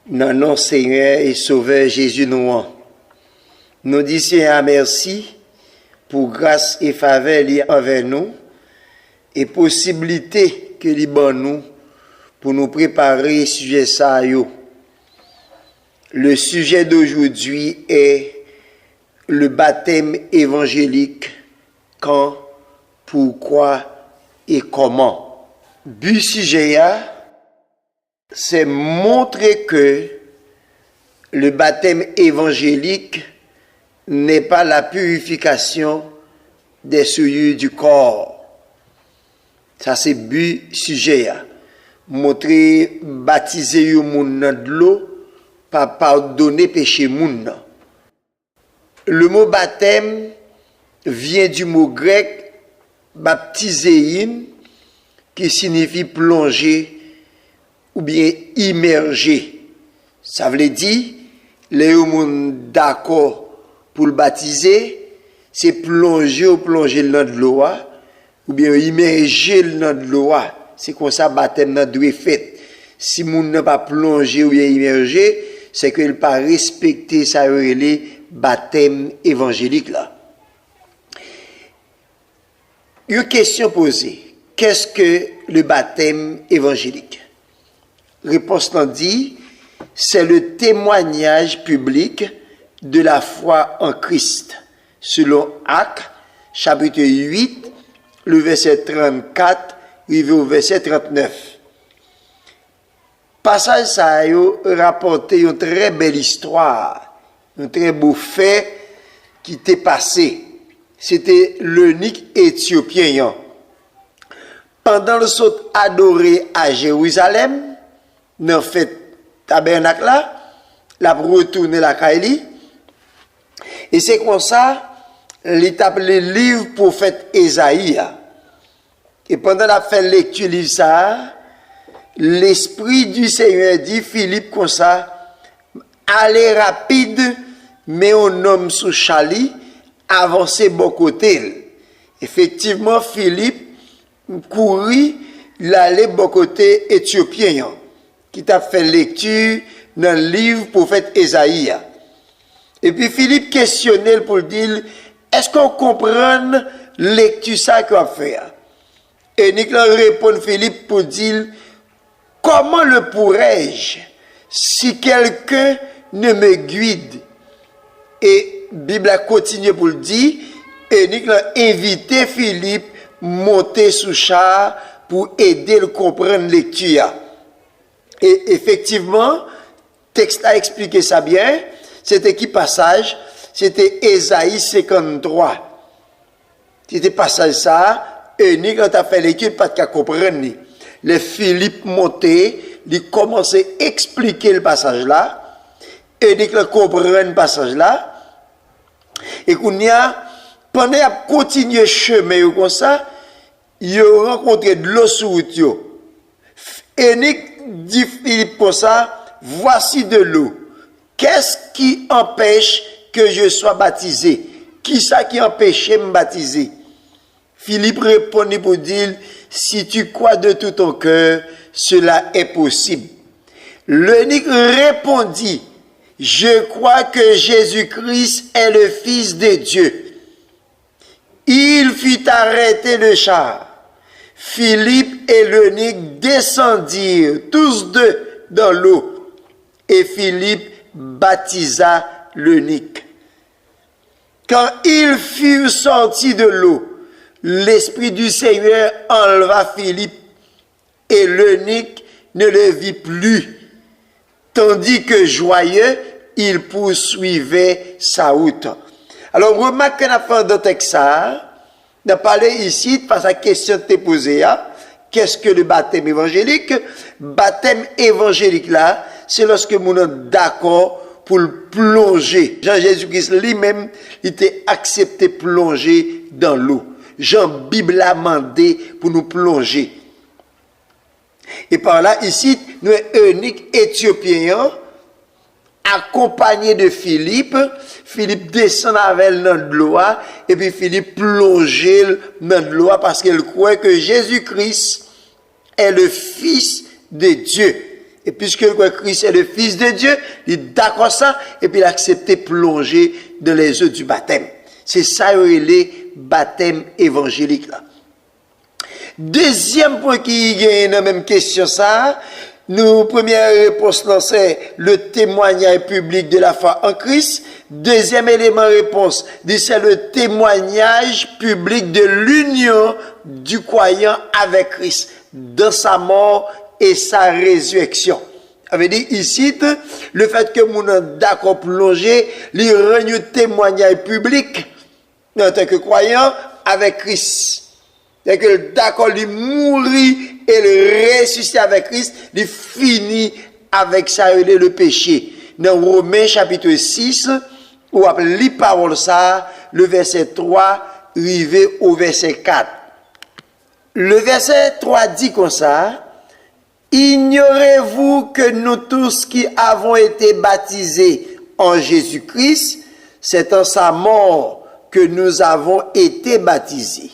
Dans nom Seigneur et Sauveur Jésus nous. Nous disons Seigneur merci pour grâce et faveur liée envers nous et possibilité que liban nous pour nous préparer sujet ça yo. Le sujet d'aujourd'hui est le baptême évangélique. Quand, pourquoi et comment. But sujet c'est montrer que le baptême évangélique n'est pas la purification des souillures du corps. Ça c'est but sujet. Montrer baptiser le monde dans de l'eau, pas pardonner péché monde. Le mot baptême vient du mot grec baptiséin qui signifie plonger ou bien immerger. Ça veut dire, les gens d'accord pour le baptiser, c'est plonger ou plonger dans de l'eau, ou bien immerger dans de l'eau. C'est comme ça baptême doit fait. Si moun n'a pas plongé ou bien immergé, c'est qu'il n'a pas respecté ça le baptême évangélique là. Une question posée. Qu'est-ce que le baptême évangélique? Réponse l'en dit, c'est le témoignage public de la foi en Christ. Selon Actes, chapitre 8, le verset 34, arrivé au verset 39. Passage ça a rapporté une très belle histoire, un très beau fait qui t'est passé. C'était l'eunuque éthiopien. Pendant le saut adoré à Jérusalem, dans fait tabernacle là, la retourner la Kaili. Et c'est comme ça, il tape le livre prophète Ésaïe. Et pendant la fait lecture livre ça, l'esprit du Seigneur dit Philippe comme ça, allez rapide, mais un homme sous Chali, avancez bon côté. Effectivement, Philippe courit, il allait bon côté éthiopien, qui t'a fait lecture dans le livre prophète Ésaïe. Et puis Philippe questionnait pour dire, est-ce qu'on comprend lecture ça qu'on fait? Et Nicolas répond Philippe pour dire, comment le pourrais-je si quelqu'un ne me guide? Et Bible a continué pour le dire, et Nicolas a invité Philippe monter sous char pour aider le comprendre lecture. Et effectivement, texte a expliqué ça bien. C'était qui passage? C'était Ésaïe 53. C'était passage ça, et Nicolas a fait lecture, pas de comprendre. Le Philippe monté, il commençait à expliquer le passage là, et Nicolas comprend le passage là. Et qu'on y a, pendant à continuer chemin comme ça, il a rencontré de l'eau sur route. Et Nick dit Philippe comme ça, voici de l'eau. Qu'est-ce qui empêche que je sois baptisé? Qui ça qui empêche de me baptiser? Philippe répondit pour dire, si tu crois de tout ton cœur, cela est possible. L'eunuque répondit, je crois que Jésus-Christ est le Fils de Dieu. Il fit arrêter le char. Philippe et l'eunuque descendirent tous deux dans l'eau. Et Philippe baptisa l'eunuque. Quand ils furent sortis de l'eau, l'Esprit du Seigneur enleva Philippe et l'eunuque ne le vit plus. Tandis que joyeux, il poursuivait sa route. Alors, remarque qu'on a fait dans le texte ça, on a parlé ici, face à la question que tu as posée, qu'est-ce que le baptême évangélique? Baptême évangélique là, c'est lorsque nous sommes d'accord pour le plonger. Jean-Jésus-Christ lui-même, il était accepté plonger dans l'eau. Jean Bible a demandé pour nous plonger. Et par là, ici, nous sommes eunuque éthiopien, accompagné de Philippe. Philippe descend avec dans l'eau, et puis Philippe plonge dans l'eau parce qu'il croit que Jésus-Christ est le Fils de Dieu. Et puisque Christ est le Fils de Dieu, il est d'accord ça, et puis il a accepté plonger dans les eaux du baptême. C'est ça, les baptêmes évangéliques là. Deuxième point qui est dans la même question ça, nous, première réponse là, c'est le témoignage public de la foi en Christ. Deuxième élément réponse, c'est le témoignage public de l'union du croyant avec Christ, dans sa mort et sa résurrection. Ça veut dire ici, le fait que nous sommes d'accord plongé, il rend un témoignage public en tant que croyant avec Christ. C'est que d'accord, il mourit et le ressuscité avec Christ, il finit avec ça, le péché. Dans Romains chapitre 6, où on lit parole ça, le verset 3, arrivé au verset 4. Le verset 3 dit comme ça, ignorez-vous que nous tous qui avons été baptisés en Jésus-Christ, c'est en sa mort que nous avons été baptisés.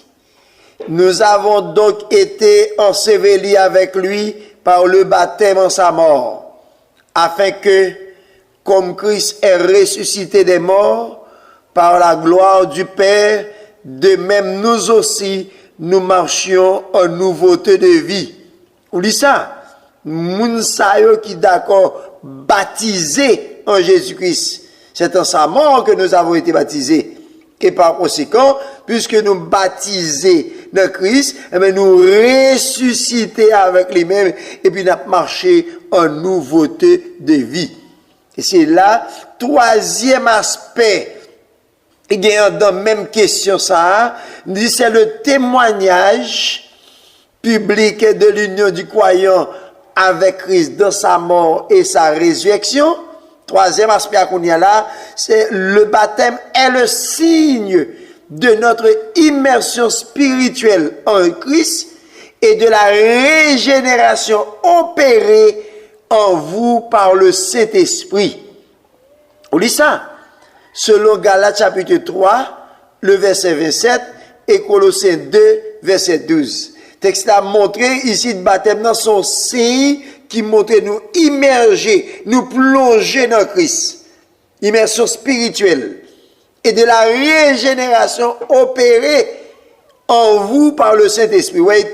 Nous avons donc été ensevelis avec lui par le baptême en sa mort, afin que, comme Christ est ressuscité des morts, par la gloire du Père, de même nous aussi, nous marchions en nouveauté de vie. Vous lisez ça? Moun sa yo qui d'accord baptisé en Jésus-Christ. C'est en sa mort que nous avons été baptisés. Et par conséquent, puisque nous baptisés dans Christ, eh bien, nous ressuscités avec lui-même et puis nous avons marché en nouveauté de vie. Et c'est là, troisième aspect, et dans la même question ça, c'est le témoignage public de l'union du croyant avec Christ dans sa mort et sa résurrection. Troisième aspect qu'on y a là, c'est le baptême est le signe de notre immersion spirituelle en Christ et de la régénération opérée en vous par le Saint-Esprit. On lit ça. Selon Galates chapitre 3, le verset 27 et Colossiens 2, verset 12. Texte a montré ici le baptême dans son signe qui montre nous immerger, nous plonger dans Christ. Immersion spirituelle. Et de la régénération opérée en vous par le Saint-Esprit. Oui,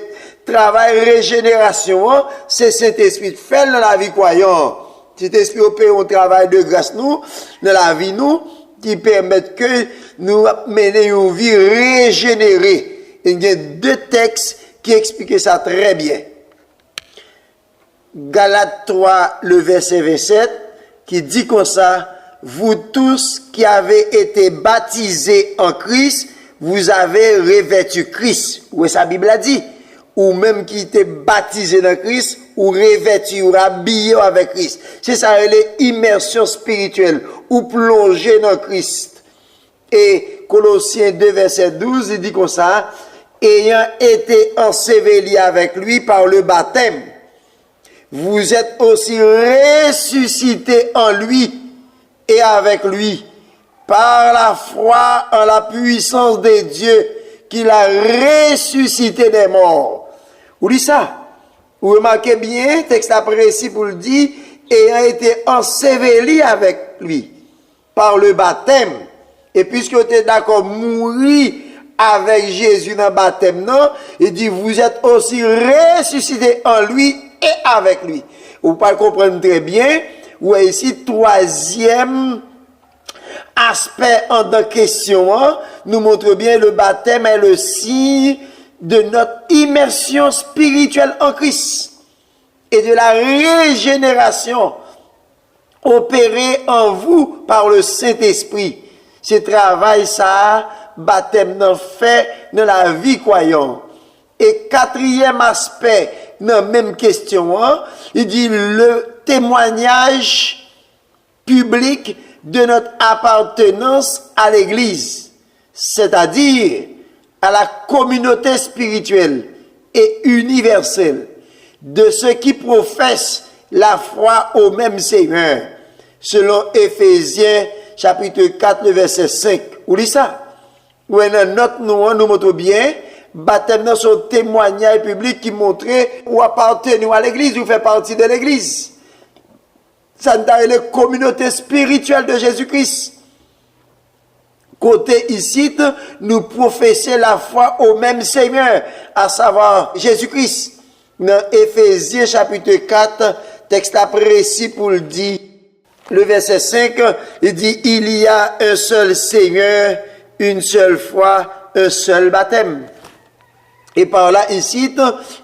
travail régénération, c'est Saint-Esprit fait dans la vie croyante. Saint-Esprit opère un travail de grâce nous, dans la vie nous, qui permet que nous menions une vie régénérée. Il y a deux textes qui expliquent ça très bien. Galates 3, le verset 27, qui dit comme ça, vous tous qui avez été baptisés en Christ, vous avez revêtu Christ. Où est sa Bible a dit? Ou même qui étaient baptisés dans Christ, ou revêtus, ou habillés avec Christ. C'est ça, l'immersion spirituelle, ou plongés dans Christ. Et Colossiens 2, verset 12, il dit comme ça, ayant été ensevelis avec lui par le baptême, vous êtes aussi ressuscités en lui et avec lui, par la foi en la puissance de Dieu, qu'il a ressuscité des morts. Vous lisez ça? Vous remarquez bien, texte précis pour le dire, ayant été enseveli avec lui, par le baptême. Et puisque vous êtes d'accord, mourir avec Jésus dans le baptême, non, il dit, vous êtes aussi ressuscités en lui et avec lui. Vous pouvez comprendre très bien. Ou ici, troisième aspect en la question, nous montre bien le baptême est le signe de notre immersion spirituelle en Christ et de la régénération opérée en vous par le Saint-Esprit. Ce travail, ça, baptême, non fait dans la vie croyante. Et quatrième aspect, dans la même question, il dit le témoignage public de notre appartenance à l'Église, c'est-à-dire à la communauté spirituelle et universelle de ceux qui professent la foi au même Seigneur, selon Éphésiens chapitre 4, le verset 5. Vous lisez ça? Ou dans notre nous montre bien, baptême dans son témoignage public qui montrait ou appartenir à l'église, ou fait partie de l'église. Ça nous a la communauté spirituelle de Jésus-Christ. Côté ici, nous professons la foi au même Seigneur, à savoir Jésus-Christ. Dans Éphésiens chapitre 4, texte précis pour le dire, le verset 5, il dit, il y a un seul Seigneur, une seule foi, un seul baptême. Et par là, ici,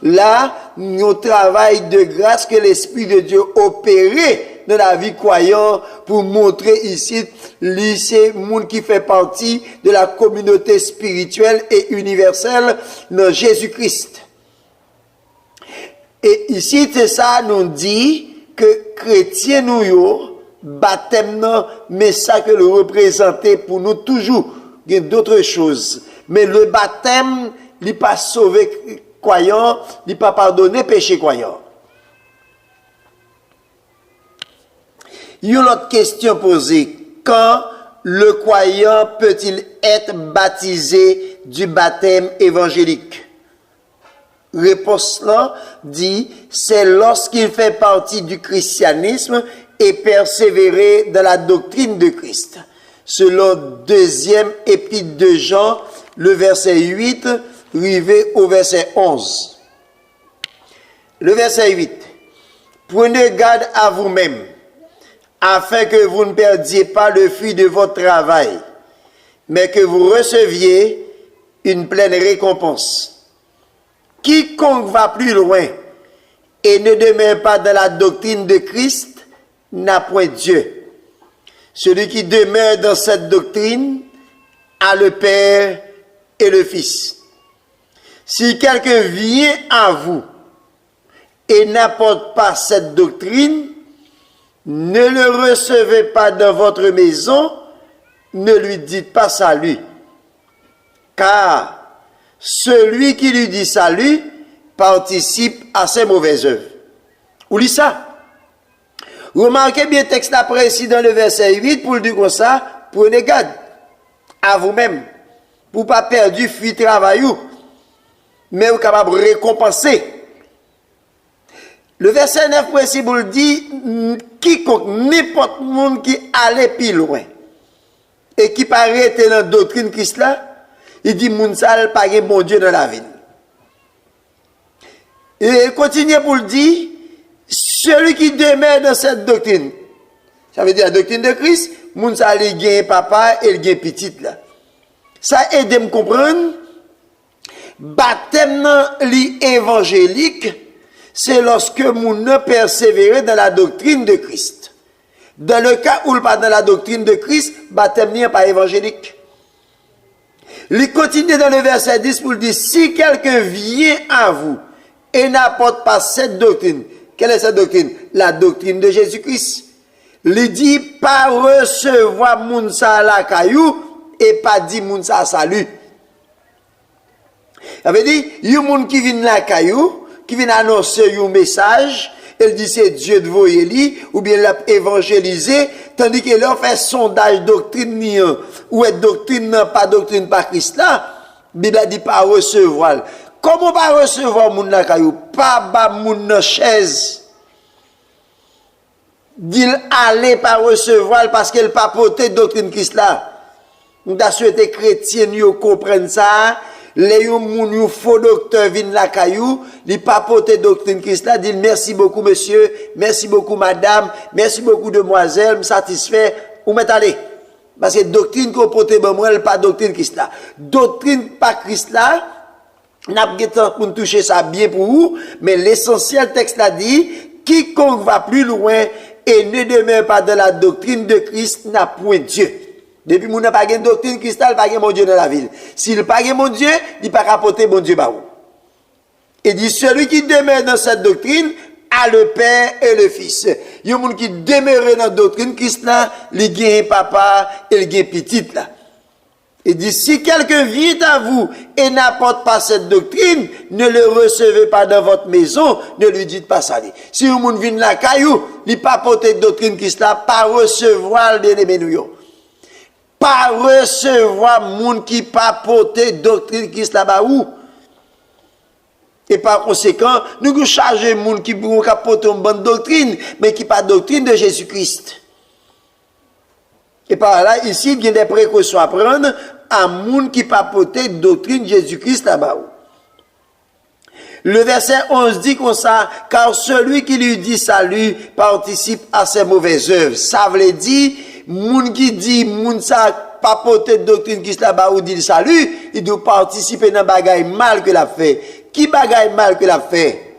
là, nous travail de grâce que l'Esprit de Dieu opérait dans la vie croyante pour montrer ici, c'est le monde qui fait partie de la communauté spirituelle et universelle de Jésus-Christ. Et ici, c'est ça, nous dit que chrétiens nous, baptême, mais ça que le représenter pour nous toujours, il y a d'autres choses. Mais le baptême, il n'est pas sauvé croyant, il n'est pas pardonné péché croyant. Il y a une autre question posée. Quand le croyant peut-il être baptisé du baptême évangélique? Réponse là dit, c'est lorsqu'il fait partie du christianisme et persévérer dans la doctrine de Christ. Selon deuxième épître de Jean, le verset 8, arrivé au verset 11. Le verset 8. Prenez garde à vous-même, afin que vous ne perdiez pas le fruit de votre travail, mais que vous receviez une pleine récompense. Quiconque va plus loin et ne demeure pas dans la doctrine de Christ n'a point Dieu. Celui qui demeure dans cette doctrine a le Père et le Fils. Si quelqu'un vient à vous et n'apporte pas cette doctrine, ne le recevez pas dans votre maison, ne lui dites pas salut. Car celui qui lui dit salut participe à ses mauvaises œuvres. Ou lit ça. Remarquez bien le texte précis dans le verset 8 pour le dire comme ça, prenez garde à vous-même pour ne pas perdre du fruit travail, mais vous êtes capable de récompenser. Le verset 9 précis pour le dire, quiconque, n'importe monde qui allait plus loin et qui paraît dans la doctrine Christ là, il dit, moun sal pas bon Dieu dans la vie. Et continue pour le dire, celui qui demeure dans cette doctrine, ça veut dire la doctrine de Christ, moun sal il gagne papa et il gagne petite là. Ça aide à me comprendre, baptême li évangélique, c'est lorsque moun persévère dans la doctrine de Christ. Dans le cas où il pas dans la doctrine de Christ, baptême n'est pas évangélique. Il continue dans le verset 10 pour dire, si quelqu'un vient à vous et n'apporte pas cette doctrine, quelle est cette doctrine? La doctrine de Jésus-Christ. Il dit, pas recevoir mounsa la caillou et pas dit mounsa salut. Ça veut dire, il y a un monde qui vient la caillou, qui vient annoncer un message, elle dit c'est Dieu de voyer ou bien l'a évangélisé, tandis que là fait sondage doctrine ou est doctrine pas doctrine pas Christ là, Bible dit pas recevoir. Comment pas recevoir moun na kayou, pas ba moun na chaise. Dit aller pas recevoir parce qu'elle pas porter doctrine Christ là. Nous t'a souhaité chrétien yo comprendre ça. Les moun yo faux docteur vin la caillou, li pas porter doctrine Christ là, dit merci beaucoup monsieur, merci beaucoup madame, merci beaucoup demoiselle, me satisfait ou met aller. Parce que doctrine qu'on porte bon moi, pas doctrine Christ là. Doctrine pas Christ là, n'a pas temps pour toucher ça bien pour vous, mais l'essentiel texte là dit quiconque va plus loin et ne demeure pas dans la doctrine de Christ n'a point Dieu. Depuis moun n'a pas de doctrine cristal, pas de mon Dieu dans la ville. S'il pas de mon Dieu, il pas capoter mon Dieu ba ou. Et dit celui qui demeure dans cette doctrine a le Père et le Fils. Il y a moun qui demeure dans la doctrine cristal, il gagne papa et il gagne petite là. Et dit si quelqu'un vient à vous et n'apporte pas cette doctrine, ne le recevez pas dans votre maison, ne lui dites pas ça. Si un moun vient la caillou, il pas porter doctrine cristal, pas recevoir les menouillons. Pas recevoir moun qui pas porter doctrine Christ là-bas ou. Et par conséquent, nous chargeons les gens qui pourront porter une bonne doctrine, mais qui pas doctrine de Jésus-Christ. Et par là, ici, il y a des précautions à prendre à gens qui pas porter doctrine de Jésus-Christ là-bas. Le verset 11 dit comme ça, car celui qui lui dit salut participe à ses mauvaises œuvres. Ça veut dire, moun qui dit, moun ça pas porter doctrine Christ là-bas ou dit salut, il doit participer dans bagaille mal que l'a fait. Qui bagaille mal que l'a fait?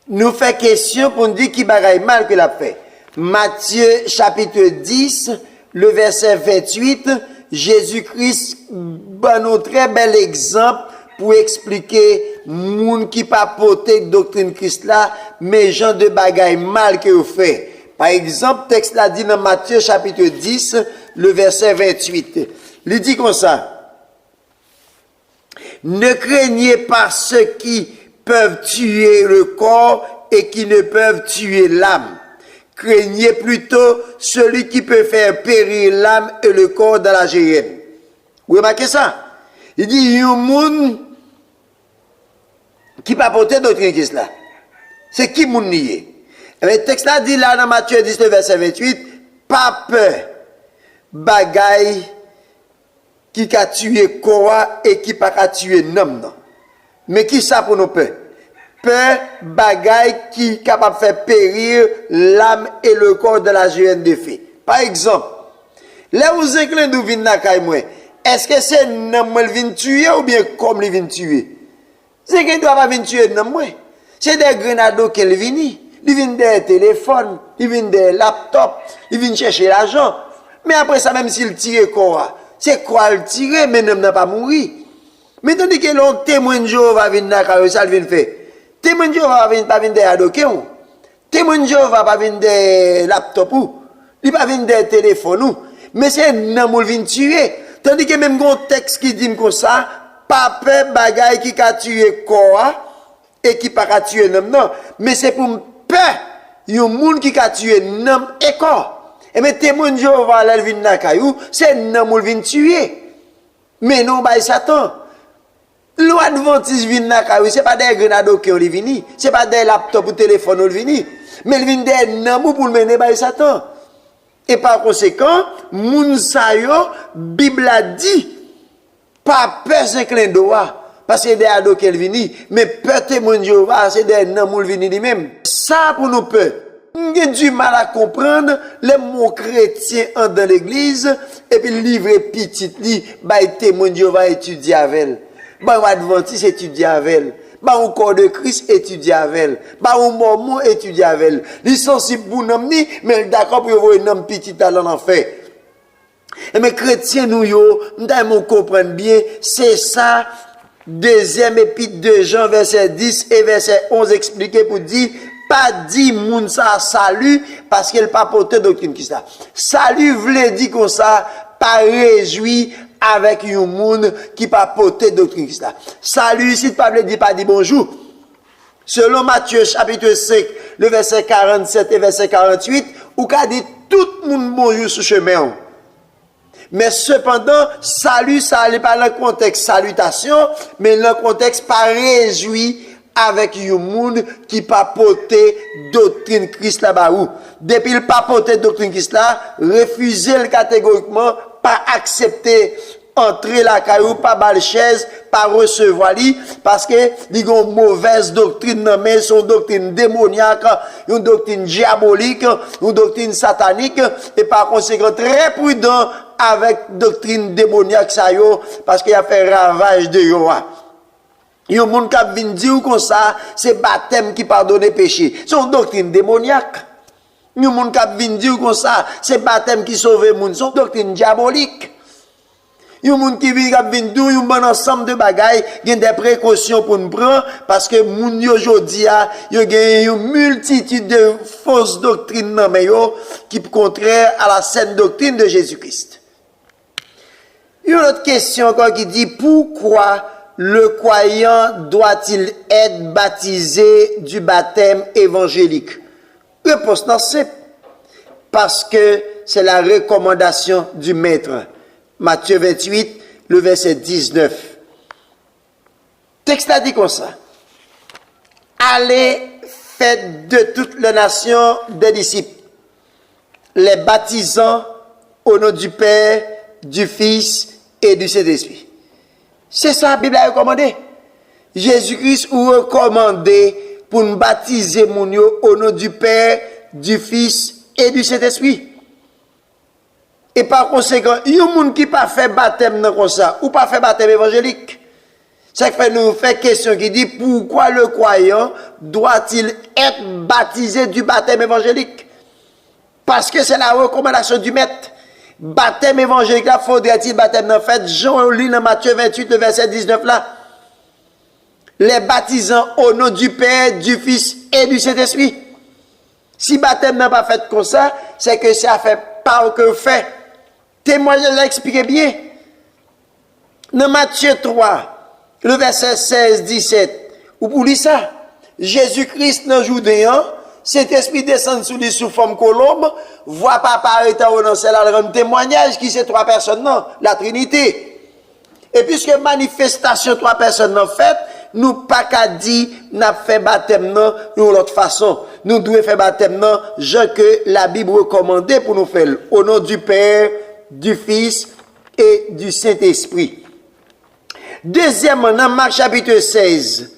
Nous fait question pour nous dire qui bagaille mal que l'a fait. Matthieu chapitre 10, le verset 28, Jésus-Christ donne un très bel exemple pour expliquer moun qui pas porter doctrine Christ là, mais gens de bagaille mal que vous fait. Par exemple, texte là dit dans Matthieu chapitre 10, le verset 28. Il dit comme ça: ne craignez pas ceux qui peuvent tuer le corps et qui ne peuvent tuer l'âme. Craignez plutôt celui qui peut faire périr l'âme et le corps dans la géhenne. Vous remarquez ça? Il dit, il y a un monde qui pas porter doctrine Christ là. C'est qui moun nié? Le texte là dit là dans Matthieu 10, le verset 28, pas peur, bagaille qui a tué corps et qui pas a tué l'homme non. Mais qui ça pour nous peur? Peur, bagaille qui est capable de faire périr l'âme et le corps de la géhenne de feu. Par exemple, là vous inclinez d'où vient la caille moi. Est-ce que c'est l'homme qui vient tuer ou bien comme il vient tuer? C'est qu'il ne doit pas venir tuer l'homme. C'est des grenados qu'il vient. Il vient des téléphones, il vient des laptops, il vient chercher l'argent. Mais après ça, même s'il tire quoi, c'est quoi le tirer, mais l'homme n'a pas mouru. Mais tandis que l'on témoin de Jéhovah vient dans la carrière, ça vient faire. Témoin de Jéhovah vient pas venir des adoquets. Témoin de Jéhovah pas venir des laptops. Il pas venir des téléphones. Mais c'est l'homme qui vient tuer. Tandis que même un texte qui dit comme ça, pas peur bagaille qui a tué corps et qui pas tué l'homme non, mais c'est pour peur il y a un monde qui a tué l'homme et corps. Et mais témoin de Jéhovah là vient dans caillou, c'est l'homme qui vient tuer. Mais non bah Satan. Loi adventiste vient dans caillou, c'est pas des grenados qui ont venu, c'est pas des laptops ou téléphones qui ont venu, mais il vient des hommes pour mener bah Satan. Et par conséquent, moun sa yo, Bible a dit, pas peur c'est clin d'oie, parce que c'est des ados qui viennent, mais peur témoin de Jéhovah, c'est des noms qui viennent lui-même. Ça pour nous peur. On a du mal à comprendre les mots chrétiens dans l'église, et puis livrer petit li, bah témoin de Jéhovah étudier avec elle. Bah adventiste étudier avec elle. Bah au corps de Christ étudier avec elle. Bah au mormon étudier avec elle. Ils sont si pour nom ni, mais d'accord pour voir un homme petit talent en fait. Et mes chrétiens nous yo, nous comprendre bien, c'est ça deuxième épître de Jean verset 10 et verset 11 expliqué pour dire pas dit moun ça salut parce qu'elle pas porté doctrine qui ça. Salut voulait dire comme ça pas réjoui avec un monde qui pas porté doctrine qui ça. Salut ici pas veut dire pas dire bonjour. Selon Matthieu chapitre 5, le verset 47 et verset 48, ou qu'a dit tout le monde bonjour sur chemin. Mais cependant, salut, ça n'est pas le contexte salutation, mais le contexte pas réjoui avec un monde qui pas porté doctrine Christ là-bas. Depuis le pas porté doctrine Christ là, refuser catégoriquement, pas accepter entrer la caillou, pas bal chaise, pas recevoir lui, parce que il a une mauvaise doctrine, mais son doctrine démoniaque, une doctrine diabolique, une doctrine satanique, et par conséquent très prudent avec doctrine démoniaque ça yo, parce qu'il a fait ravage de yo. Il y a un monde qui vient dire comme ça, c'est baptême qui pardonne péché. C'est une doctrine démoniaque. Il y a un monde qui vient dire comme ça, c'est baptême qui sauve le monde. C'est une doctrine diabolique. Il y a un monde qui vient dire un bon ensemble de bagailles, il y a des précautions pour nous prendre, parce que moun aujourd'hui il y a une multitude de fausses doctrines qui sont contraires à la saine doctrine de Jésus-Christ. Il y a une autre question encore qui dit pourquoi le croyant doit-il être baptisé du baptême évangélique? Réponse non simple. Parce que c'est la recommandation du maître. Matthieu 28, le verset 19. Texte a dit comme ça. allez, faites de toutes les nations des disciples, les baptisant au nom du Père, du Fils et du Saint-Esprit. C'est ça la Bible a recommandé. Jésus-Christ a recommandé pour nous baptiser mon yo au nom du Père, du Fils et du Saint-Esprit. Et par conséquent, il y a des gens qui pas fait baptême comme ça, ou pas fait baptême évangélique. Ça fait nous fait question qui dit pourquoi le croyant doit-il être baptisé du baptême évangélique? Parce que c'est la recommandation du maître. Baptême évangélique, là, faudrait-il baptême en fait? Jean lit dans Matthieu 28, le verset 19 là. Les baptisants au nom du Père, du Fils et du Saint-Esprit. Si baptême n'a pas fait comme ça, c'est que ça fait pas que fait. Témoignage l'a expliqué bien. Dans Matthieu 3, le verset 16-17, ou pour lui ça, Jésus-Christ dans Judéen, cet esprit descend sous lui sous forme colombe, voit papa étant au ciel, elle rend témoignage qui c'est trois personnes, non, la Trinité. Et puisque manifestation trois personnes en fait, nous pas qu'à dire n'a fait baptême non de l'autre façon. Nous devons faire baptême non, je que la Bible recommandait pour nous faire au nom du Père, du Fils et du Saint-Esprit. Deuxièmement, dans Marc chapitre 16,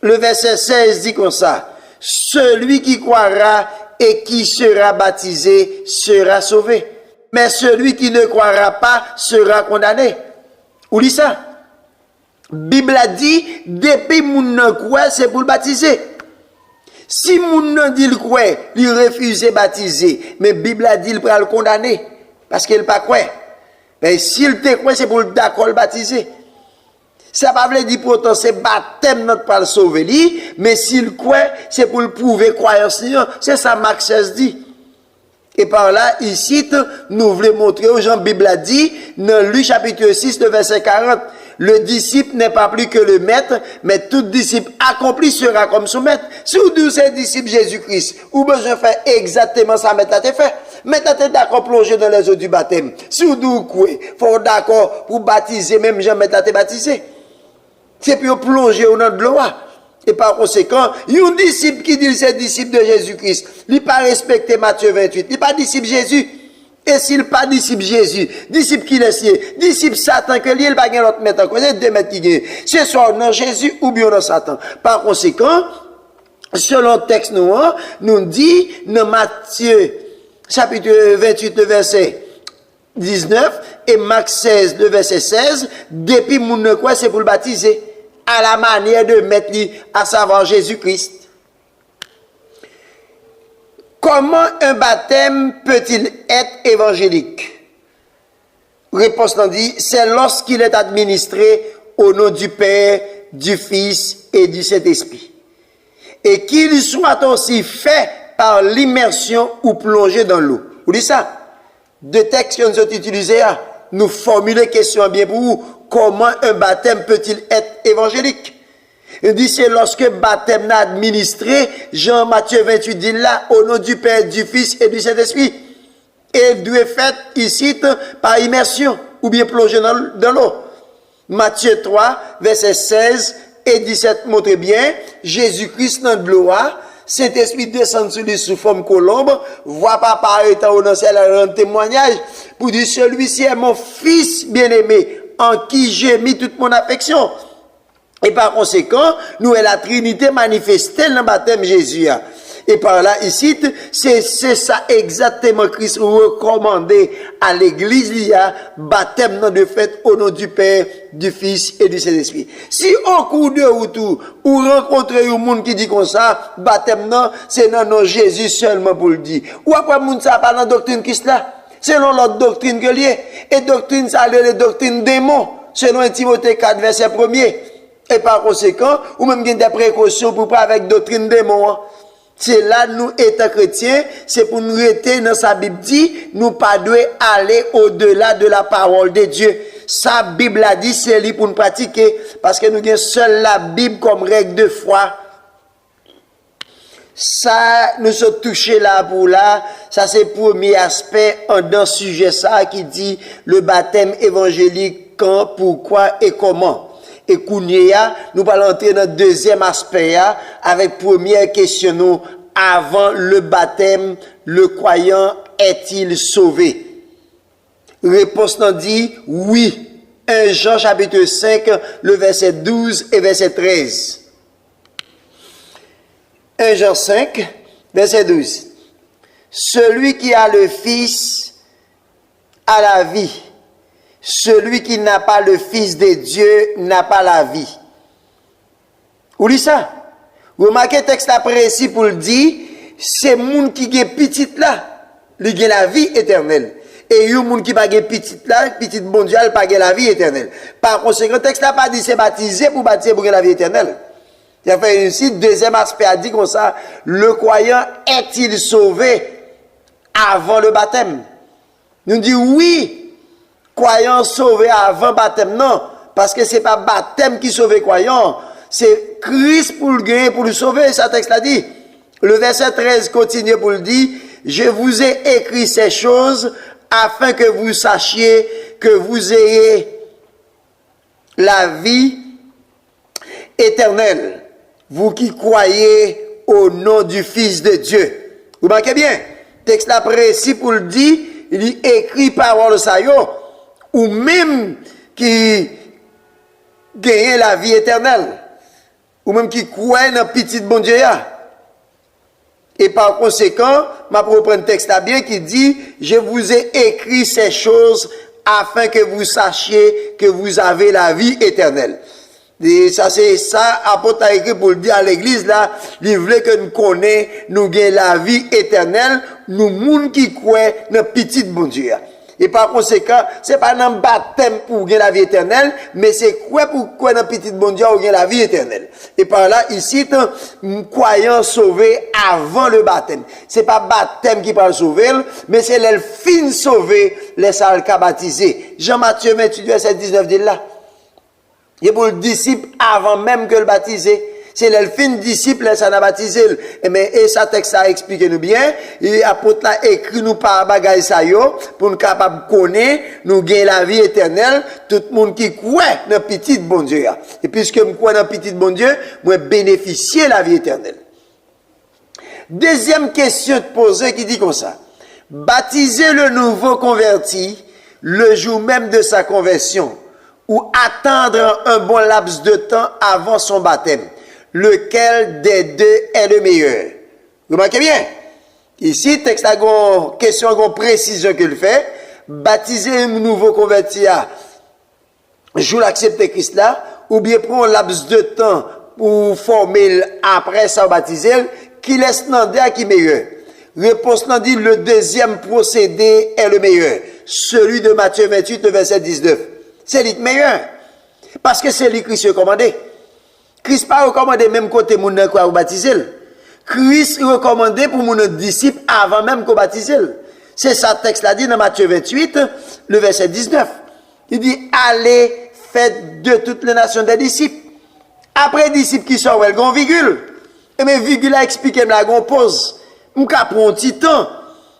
le verset 16 dit comme ça: celui qui croira et qui sera baptisé sera sauvé, mais celui qui ne croira pas sera condamné. Ou lit ça? Bible a dit, depuis moun nan croit, c'est pour le baptiser. Si moun nan dit le croit, il refuse de baptiser, mais Bible a dit il peut le condamner parce qu'il pas croit. Mais s'il te croit, c'est pour le d'accord le baptiser. Ça ne veut pas dire pourtant c'est baptême notre pas le sauver lui, mais s'il croit, c'est pour le prouver croyance. C'est ça Marc 16 dit. Et par là, ici, nous voulons montrer aux gens, la Bible a dit, dans Luc chapitre 6, le verset 40, le disciple n'est pas plus que le maître, mais tout disciple accompli sera comme son maître. Si vous dites c'est disciple Jésus-Christ, ou besoin faire exactement ça, maître a fait. Maître a d'accord plonger dans les eaux du baptême. Si vous dites quoi, faut d'accord pour baptiser, même Jean maître a baptisé. C'est pour plonger au nom de l'eau. Et par conséquent, un disciple qui dit c'est disciple de Jésus-Christ, il n'a pas respecté Matthieu 28, il n'est pas disciple Jésus. Et s'il n'est pas disciple Jésus, disciple qui est disciple Satan, que lui, il va gagner l'autre maître, c'est deux maîtres qui gagnent. C'est soit dans Jésus ou bien dans Satan. Par conséquent, selon le texte nous dit, dans Matthieu chapitre 28, le verset 19, et Marc 16, le verset 16, depuis mon ne quoi, c'est pour le baptiser, à la manière de mettre lui, à savoir Jésus-Christ. Comment un baptême peut-il être évangélique? Réponse nous dit, c'est lorsqu'il est administré au nom du Père, du Fils et du Saint-Esprit. Et qu'il soit aussi fait par l'immersion ou plongé dans l'eau. Vous dites ça? Deux textes que nous avons utilisés, nous formulons question bien pour vous. Comment un baptême peut-il être évangélique? Il dit c'est lorsque baptême n'a administré, Jean Matthieu 28 dit là, au nom du Père, du Fils et du Saint-Esprit. Et il doit être fait ici par immersion, ou bien plongé dans l'eau. Matthieu 3, verset 16 et 17 montre bien, Jésus-Christ dans de l'eau, Saint-Esprit descend sur lui sous forme colombe, voit papa étant au ciel, rend témoignage, pour dire celui-ci est mon fils bien-aimé, en qui j'ai mis toute mon affection. Et par conséquent, nous est la Trinité manifestée dans le baptême Jésus. Et par là, ici, c'est ça exactement Christ recommandé à l'église, il y a baptême de fait au nom du Père, du Fils et du Saint-Esprit. Si au cours de retour, ou rencontrez un monde qui dit comme ça, baptême non, c'est dans nom Jésus seulement pour le dire. Ou après, monde ça pas dans la doctrine Christ là. Selon l'autre doctrine que lié. Et doctrine, ça les doctrines démons. Selon Timothée 4, verset 1er. Et par conséquent, ou même des précautions pour pas avec doctrine démon. C'est là, nous, étant chrétiens, c'est pour nous rester dans sa Bible dit, nous pas devons aller au-delà de la parole de Dieu. Sa Bible a dit, c'est lui pour nous pratiquer, parce que nous avons seule la Bible comme règle de foi. Ça, nous sommes touchés là pour là, ça c'est le premier aspect dans ce sujet ça qui dit le baptême évangélique, quand, pourquoi et comment. Et Kounia, nous allons entrer dans le deuxième aspect, avec première question, avant le baptême, le croyant est-il sauvé? Réponse nous dit oui. 1 Jean chapitre 5, le verset 12 et verset 13. 1 Jean 5, verset 12. Celui qui a le Fils a la vie. Celui qui n'a pas le Fils de Dieu n'a pas la vie. Vous lisez ça? Remarquez le texte précis pour le dire, c'est moun qui est petit là, il a la vie éternelle. Et yon moun qui pas petit là, petit bon Dieu, il pas la vie éternelle. Par conséquent, le texte n'a pas dit c'est baptisé pour baptiser pour la vie éternelle. Il a fait ici, deuxième aspect a dit comme ça, le croyant est-il sauvé avant le baptême? Nous dit oui. Croyant sauvé avant baptême, non, parce que c'est pas baptême qui sauve croyant, c'est Christ pour le gagner, pour le sauver, ça texte l'a dit. Le verset 13 continue pour le dire, je vous ai écrit ces choses afin que vous sachiez que vous ayez la vie éternelle, vous qui croyez au nom du Fils de Dieu. Vous marquez bien, texte là précis pour le dire, il écrit parole ça yo, ou même qui gagne la vie éternelle, ou même qui croit dans petit bon Dieu. Et par conséquent, ma propre texte là bien qui dit, je vous ai écrit ces choses afin que vous sachiez que vous avez la vie éternelle. Et ça, c'est ça, apôtre a écrit pour le dire à l'église là, il voulait que nous connaissions, nous gagnons la vie éternelle, nous, moun qui croient dans petit bon Dieu. Et par conséquent, c'est pas un baptême pour gagner la vie éternelle, mais c'est quoi pour quoi dans petit bon Dieu pour gagner la vie éternelle. Et par là, ici, croyant sauvé avant le baptême. C'est pas baptême qui parle sauver, mais c'est le fin sauvé, les salles baptisés. Jean-Matthieu 28, verset 19 dit là. Et pour le disciple avant même que le baptisé. C'est le fin disciple, ça n'a baptisé. Et ça texte a expliqué nous bien. Et apôtre là écrit nous par bagay sa yo, pour nous capable connaître, nous gagner la vie éternelle, tout le monde qui croit dans petit bon Dieu. Et puisque je crois dans petit bon Dieu, moi bénéficier la vie éternelle. Deuxième question posée qui dit comme ça. Baptiser le nouveau converti le jour même de sa conversion ou attendre un bon laps de temps avant son baptême. Lequel des deux est le meilleur? Remarquez bien. Ici, texte a une question, une précision qu'il fait. Baptiser un nouveau converti jour l'accepter Christ là, ou bien prendre un laps de temps pour former après ça baptiser, qui laisse demander à qui meilleur? Réponse n'a dit le deuxième procédé est le meilleur. Celui de Matthieu 28, le verset 19. C'est le meilleur. Parce que c'est lui qui Christ recommandé. Christ pas recommandé même côté moun nan quoi baptiser. Christ recommandé pour mon disciple avant même qu'on baptise. C'est ça texte l'a dit dans Matthieu 28, le verset 19. Il dit allez faites de toutes les nations des disciples. Après disciples qui sont elle gon virgule. Et mais virgule a expliqué la gon pause. M'ka prend un petit temps.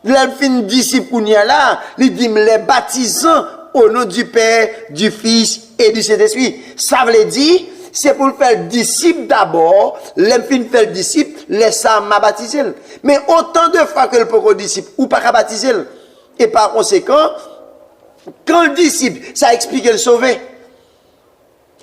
La fin disciple qu'on y a là, il dit les baptisant au nom du Père, du Fils et du Saint-Esprit. Ça veut dire c'est pour faire disciple d'abord, l'enfin faire disciple, laisse ça m'a baptisé. Mais autant de fois que le peut disciple ou pas baptiser. Et par conséquent, quand le disciple, ça explique le sauver.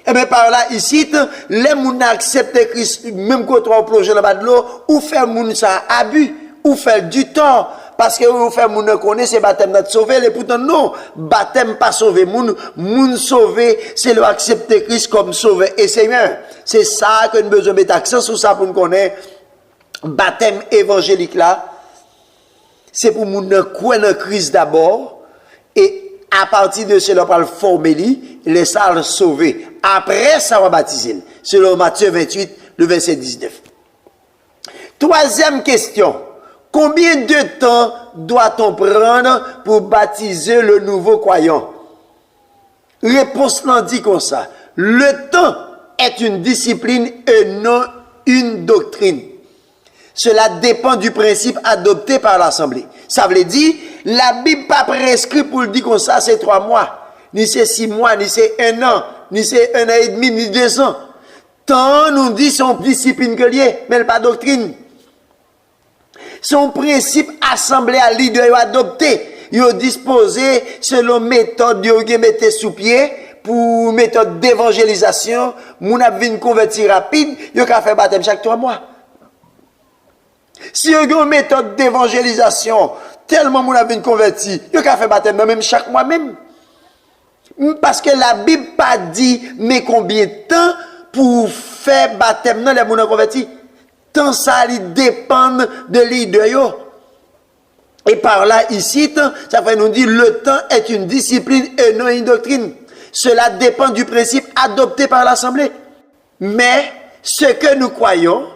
Et bien par là, ici, les gens acceptent Christ, même quand on plonge dans le de l'eau, ou faire moun ça abus, ou faire du tort. Parce que vous faites moun connaît c'est baptême d'être sauvé, et pourtant non, baptême pas sauvé moun sauvé, c'est le accepter Christ comme sauveur et Seigneur. C'est ça que nous besoin de mettre accent sur ça pour nous connaître. Baptême évangélique là, c'est pour moun croire dans Christ d'abord, et à partir de cela, on va le former, les salles sauver. Après ça, on va baptiser. Selon Matthieu 28, le verset 19. Troisième question. Combien de temps doit-on prendre pour baptiser le nouveau croyant? Réponse n'en dit comme ça. Le temps est une discipline et non une doctrine. Cela dépend du principe adopté par l'Assemblée. Ça veut dire, la Bible pas prescrit pour le dire comme ça, c'est 3 mois, ni c'est 6 mois, ni c'est 1 an, ni c'est 1 an et demi, ni 2 ans. Tant nous dit son discipline que lié, mais pas doctrine. Son principe assemblé à leader adopté. Yo disposé selon méthode yo mette sous pied pour méthode d'évangélisation, moun a vinn converti rapide, yo ka fait baptême chaque 3 mois. Si yo une méthode d'évangélisation, tellement moun a vinn converti, yo ka fait baptême même chaque mois même. Parce que la Bible pas dit mais combien de temps pour faire baptême dans les moun converti. Tant ça dépend de leader yo. Et par là, ici, ça fait nous dire le temps est une discipline et non une doctrine. Cela dépend du principe adopté par l'Assemblée. Mais ce que nous croyons,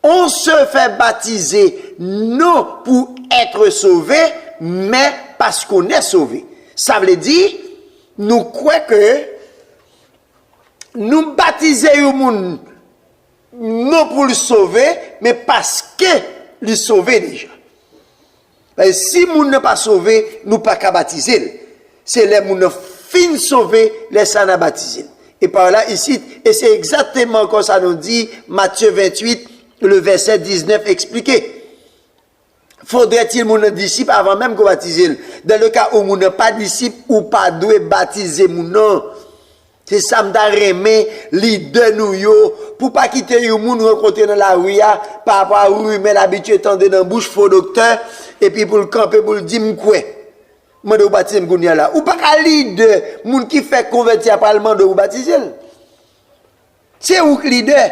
on se fait baptiser non pour être sauvé, mais parce qu'on est sauvé. Ça veut dire, nous croyons que nous baptisons le monde non pour le sauver, mais parce que le sauver déjà. Et si nous n'est pas sauvé, nous pas qu'à baptiser. C'est les gens fin sauvé, les ça n'a baptisé. Et par là, ici, et c'est exactement comme ça nous dit Matthieu 28, le verset 19 expliqué. Faudrait-il mon disciple avant même qu'on baptise? Dans le cas où mon n'est pas disciple ou pas doué baptiser mon nom. C'est ça m'da remé leader nous yo pour pas quitter yo moun rencontrer dans la rue par rapport à rumeur l'habitude tendre dans bouche faux docteur et puis pour le camper pour le dire m'koué mande ou baptiser m'gounia là ou pas ka leader moun qui fait convertir à parlement de ou baptiser c'est ou leader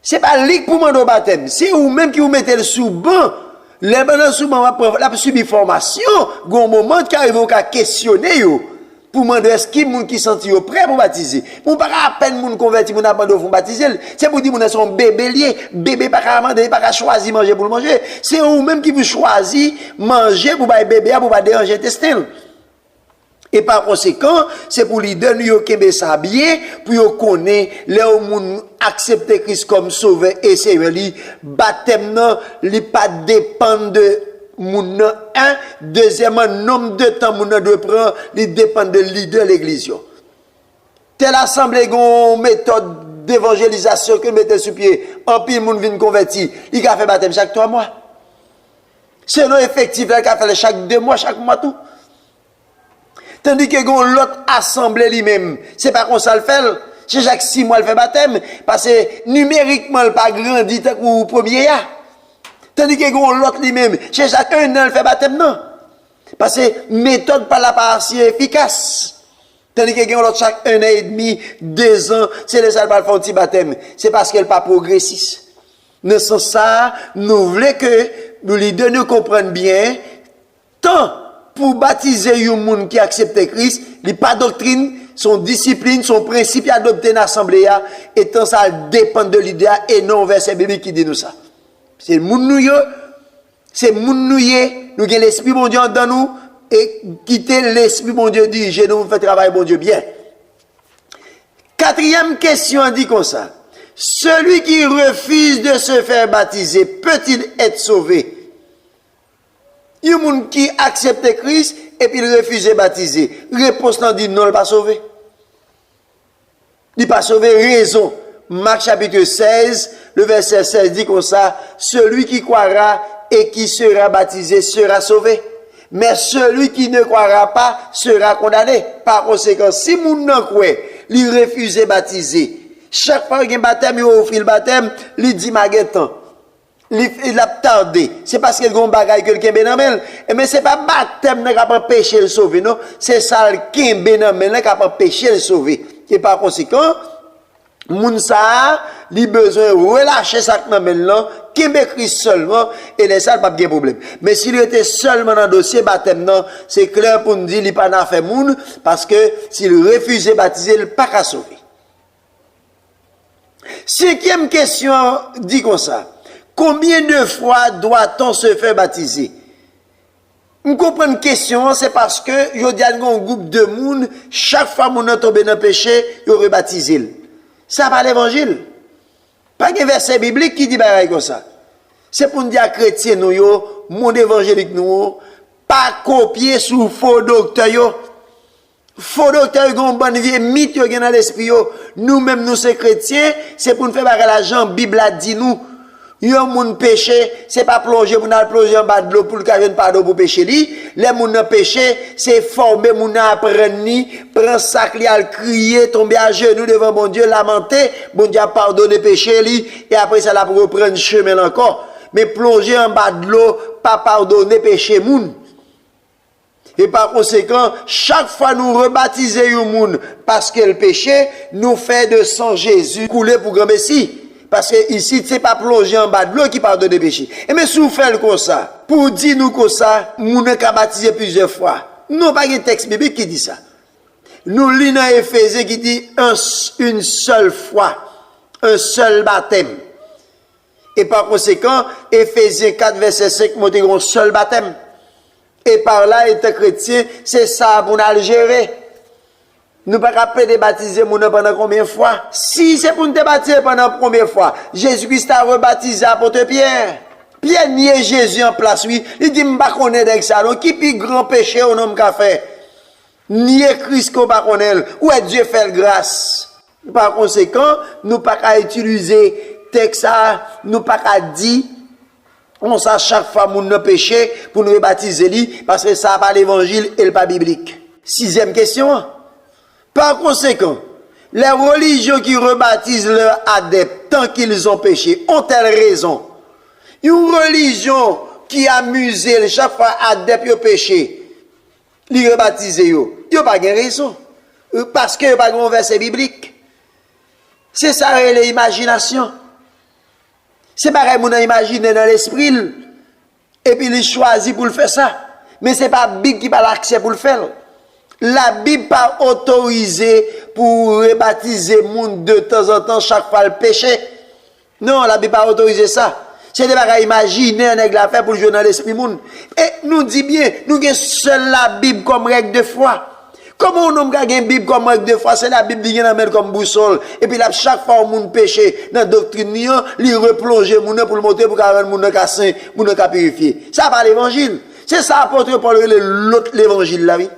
c'est pas ligue pour mande au baptême c'est ou même qui vous mettez le sous banc les bancs sous banc la subi formation gon moment qui arrive ka questionner yo pour demander est-ce qu'il y a des gens qui sont prêts pour baptiser. Pour pas à peine gens convertis, pour n'abandonner pour baptiser. C'est pour dire que sont bébé lié, bébé pas à manger, pas à choisir manger pour le manger. C'est eux même qui vous choisir manger pour pas bébé pour pas déranger testin. Et par conséquent, c'est pour lui donner yo kembe ça bien pour yo connaître les gens accepter Christ comme sauveur et Seigneur li baptême non li pas dépend de moun un deuxièmement nombre de temps moun doit prendre il dépend de leader l'église telle assemblée gon méthode d'évangélisation que mettez sur pied en pile moun vinn converti il a fait baptême chaque 3 mois c'est non effectif là qu'a fait chaque 2 mois chaque mois tout tandis que gon l'autre assemblée lui-même c'est pas comme ça le fait c'est chaque 6 mois le fait baptême parce que numériquement il pas grandi tant que premier ya. Tandis que l'autre lui-même, chez chaque 1 an, il fait baptême, non. Parce que méthode par la part si efficace. Tandis que l'autre chaque 1 an et demi, 2 ans, c'est les salles pour le petit baptême. C'est parce qu'elle n'est pas progressiste. Dans ce sens, ça, nous voulons que nous les deux comprennent bien, tant pour baptiser un monde qui accepte Christ, il n'y a pas de doctrine, son discipline, son principe adopté dans l'assemblée, et tant ça dépend de l'idée et non verset biblique qui dit nous ça. C'est le monde nous, c'est le monde nous, nous avons l'esprit bon Dieu dans nous, et quitter l'esprit bon Dieu diriger nous, fait travail bon Dieu bien. 4e question dit comme ça. Celui qui refuse de se faire baptiser, peut-il être sauvé? Il y a des gens qui acceptent Christ et puis il refuse de baptiser. Réponse non dit non, il n'est pas sauvé. Il n'est pas sauvé, raison. Marc chapitre 16, le verset 16 dit comme ça, celui qui croira et qui sera baptisé sera sauvé. Mais celui qui ne croira pas sera condamné. Par conséquent, si moun nan croit, il refuse de baptiser. Chaque fois qu'il y a un baptême, il offre le baptême, il dit maguetan. Il a tardé. C'est parce qu'il y a un bagage que quelqu'un benamel. Mais c'est pas baptême qui a empêché le sauver, non. C'est ça qui benamel qui a empêché le sauver. Et par conséquent, moun sa, li besoin relâcher ça nan men là, kembe Christ seulement et les ça pas de problème. Mais s'il était seulement dans dossier baptême non, c'est clair pour nous dire il pas n'a fait moun parce que s'il refusait baptiser, il pas qu'à sauver. 5e question dit comme ça. Combien de fois doit-on se faire baptiser? On comprend une question, c'est parce que il y a un groupe de moun, chaque fois moun tombe dans péché, il rebaptisé. Ça pas l'évangile. Pas de verset biblique qui dit pareil comme ça. C'est pour nous dire chrétiens nous yo, monde évangélique nous, pas copier sous faux docteur yo. faux docteur, gon bonne vie, mythe yo gen dans l'esprit yo. Nous-mêmes, nous, ces chrétiens, c'est pour nous faire bagarre l'argent. Bible a dit nous. Yon moun péché, c'est pas plonger, moun a plonger en bas de l'eau pour le cacher pardon pour péché li. Les moun a péché, c'est former, moun a apprendre ni, prendre sac li al crier, tomber à genoux devant bon Dieu, lamenter, bon Dieu a pardonné péché li, et après ça la pour reprendre chemin encore. Mais plonger en bas de l'eau, pas pardonner péché moun. Et par conséquent, chaque fois nous rebaptiser yon moun parce que le péché nous fait de sang Jésus couler pour grand Messie. Parce que ici, c'est pas plonger en bas de l'eau qui pardonne des péchés. Et mais si vous faites comme ça, pour dire nous comme ça, nous ne pouvons baptiser plusieurs fois. Non, pas un texte biblique qui dit ça. Nous lisons dans Éphésiens qui dit une seule fois, un seul baptême. Et par conséquent, Éphésiens 4, verset 5, montre un seul baptême. Et par là, étant chrétien, c'est ça pour nous gérer. Nous ne pouvons pas débaptiser pendant combien de fois? Si c'est pour nous débaptiser pendant combien de fois? Jésus-Christ a rebaptisé l'apôtre Pierre. Pierre niait Jésus en place, oui. Il dit, je ne connais pas ça. Donc, qui est grand péché au nom qu'a fait? Nier Christ qu'on ne connaît pas. Où est Dieu fait grâce? Par conséquent, nous ne pouvons pas utiliser texte ça, nous ne pouvons pas dire, on sait chaque fois que nous péché pour nous rebaptiser lui, parce que ça n'a pas l'évangile et le pas biblique. 6e question. Par conséquent, les religions qui rebaptisent leurs adeptes tant qu'ils ont péché, ont-elles raison? Une religion qui amuse chaque fois adeptes ont péché, les rebaptiser, ils n'ont pas de raison. Parce qu'il n'y a pas de verset biblique. C'est ça l'imagination. C'est pareil, on a imaginé dans l'esprit, et puis il choisit pour le faire ça. Mais ce n'est pas la Bible qui a l'accès pour le faire. La Bible n'est pas autorisée pour rebaptiser le monde de temps en temps, chaque fois le péché. Non, la Bible n'est pas autorisée ça. C'est des bagages imaginer un aigle à faire pour jouer dans l'esprit monde. Et nous dit bien, nous avons seule la Bible comme règle de foi. Comment on a une Bible comme règle de foi? C'est la Bible qui est comme boussole. Et puis là, chaque fois où on péché dans la doctrine, il replonge pour le monter pour que le monde saint, pour le purifier. Ça pas l'évangile. C'est ça, apôtre Paul, l'autre l'évangile là, oui.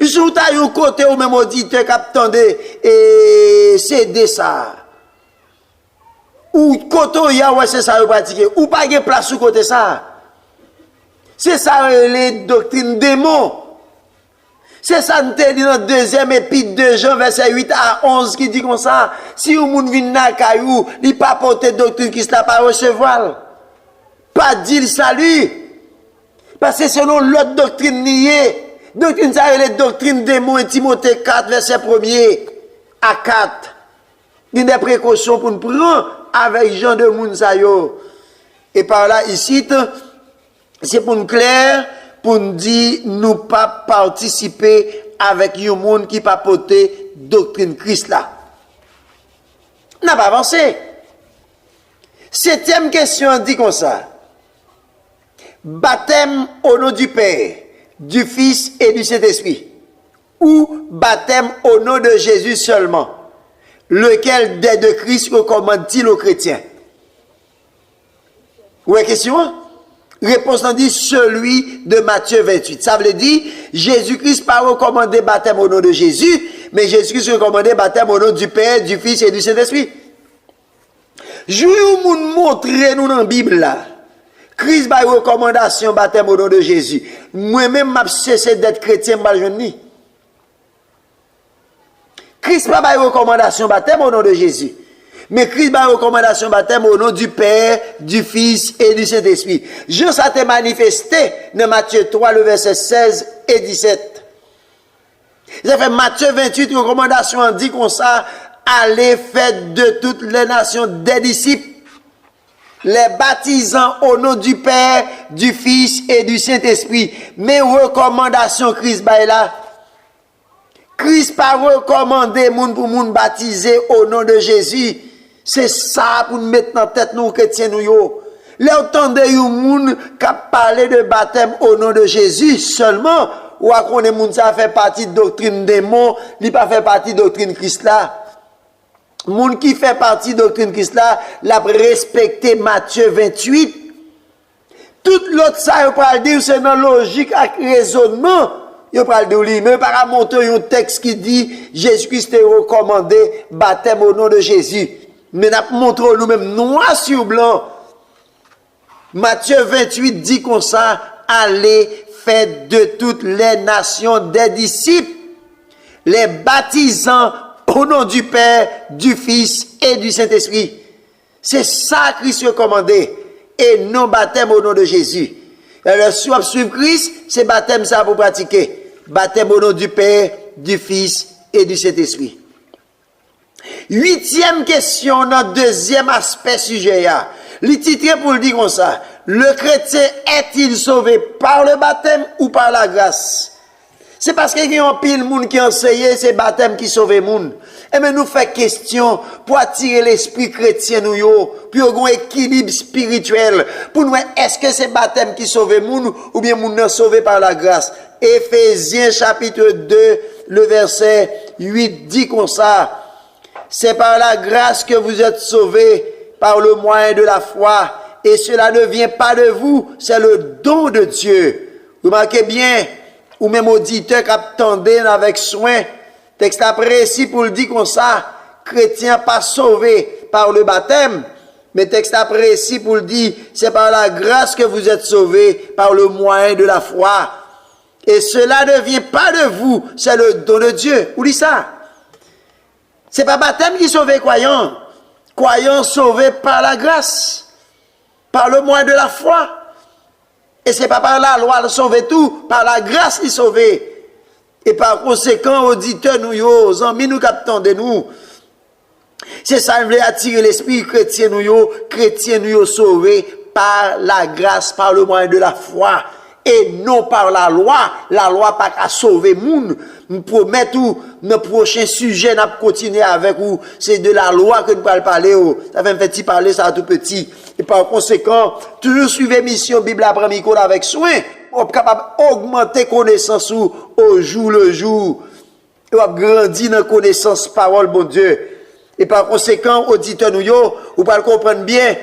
Si vous avez un côté ou même auditeur qui attendait et c'est ça. Ou côté il y a ouais c'est ça vous pratiquer ou pas de place sous côté ça. C'est ça les doctrines démons. C'est ça nous dit dans deuxième épître de Jean verset 8 à 11 qui dit comme ça, si un monde vient dans caillou, il pas porter doctrine qui ne pas recevoir. Pas dire salut. Parce que selon l'autre doctrine niée. Doctrine ça est les doctrines des mots et Timothée 4 verset 1er à 4. Il y a des précautions pour nous prendre avec Jean de Mounsayo. Et par là ici c'est pour nous clair pour nous dire nous pas participer avec un monde qui pas porter doctrine Christ là. N'a pas avancé. 7e question dit comme ça. Baptême au nom du Père, du Fils et du Saint-Esprit, ou baptême au nom de Jésus seulement, lequel des de Christ recommande-t-il aux chrétiens? Ouais, question? Réponse on dit celui de Matthieu 28. Ça veut dire, Jésus-Christ pas recommandé baptême au nom de Jésus, mais Jésus-Christ recommandé baptême au nom du Père, du Fils et du Saint-Esprit. Je vais vous montrer nous dans la Bible là. Christ a recommandation baptême au nom de Jésus. Moi-même, je cessé d'être chrétien, je ne sais pas. Christ n'a pas recommandation baptême au nom de Jésus. Mais Christ a recommandation baptême au nom du Père, du Fils et du Saint-Esprit. Jean s'est manifesté dans Matthieu 3, le verset 16 et 17. Ça fait Matthieu 28, recommandation dit comme ça, allez faire de toutes les nations des disciples, les baptisant au nom du Père, du Fils et du Saint-Esprit. Mais recommandation Christ ba là. Christ pas recommandé moun pour moun baptiser au nom de Jésus. C'est ça pour nous mettre dans tête nous chrétiens nous yo. L'entendez yon moun qui parler de baptême au nom de Jésus seulement ou à connait moun ça fait partie de doctrine démon, il pas fait partie de doctrine Christ là. Moun qui fait partie de doctrine Christ là, l'a respecté Matthieu 28. Tout l'autre ça, il peut dire, c'est dans logique et raisonnement. Yo pral de li, mais par montrer un texte qui dit Jésus-Christ est recommandé baptême au nom de Jésus. Mais n'a montré nous-mêmes noir sur blanc. Matthieu 28 dit comme ça, allez faire de toutes les nations des disciples, les baptisant au nom du Père, du Fils et du Saint-Esprit. C'est ça Christ recommandé et non baptême au nom de Jésus. Alors, si on suit Christ, c'est baptême ça pour pratiquer. Baptême au nom du Père, du Fils et du Saint-Esprit. 8e question dans deuxième aspect sujet. Le titre pour le dire comme ça. Le chrétien est-il sauvé par le baptême ou par la grâce? C'est parce qu'il y a un pile monde qui enseigne, c'est baptême qui sauve le monde. Et bien nous faisons question pour attirer l'esprit chrétien nous yo, pour avoir un équilibre spirituel, pour nous est-ce que c'est baptême qui sauve le monde ou bien monde est sauvé par la grâce. Éphésiens chapitre 2, le verset 8 dit comme ça, c'est par la grâce que vous êtes sauvés par le moyen de la foi, et cela ne vient pas de vous, c'est le don de Dieu. Remarquez bien, ou même auditeur qui attendait avec soin, texte précis pour le dire comme ça, chrétien pas sauvé par le baptême, mais texte précis pour le dire, c'est par la grâce que vous êtes sauvés par le moyen de la foi. Et cela ne vient pas de vous, c'est le don de Dieu. Où dit ça? C'est pas baptême qui sauve les croyants. Croyants sauvés par la grâce, par le moyen de la foi. Et c'est pas par la loi de sauver tout, par la grâce de sauver. Et par conséquent, auditeurs nous, yo, amis nous captons de nous. C'est ça, il veut attirer l'esprit chrétien nous, sauvés par la grâce, par le moyen de la foi. Et non par la loi. La loi pas qu'à sauver moun. Nous promettons, nos prochains sujets, nous continuer avec vous. C'est de la loi que nous allons parler. Ça fait un petit parler, ça tout petit. Et par conséquent, toujours suivez mission Bible après micro avec soin. On est capable d'augmenter connaissance au jour le jour. Et on va grandir dans la connaissance parole, bon Dieu. Et par conséquent, auditeurs nous, vous pouvez comprendre bien.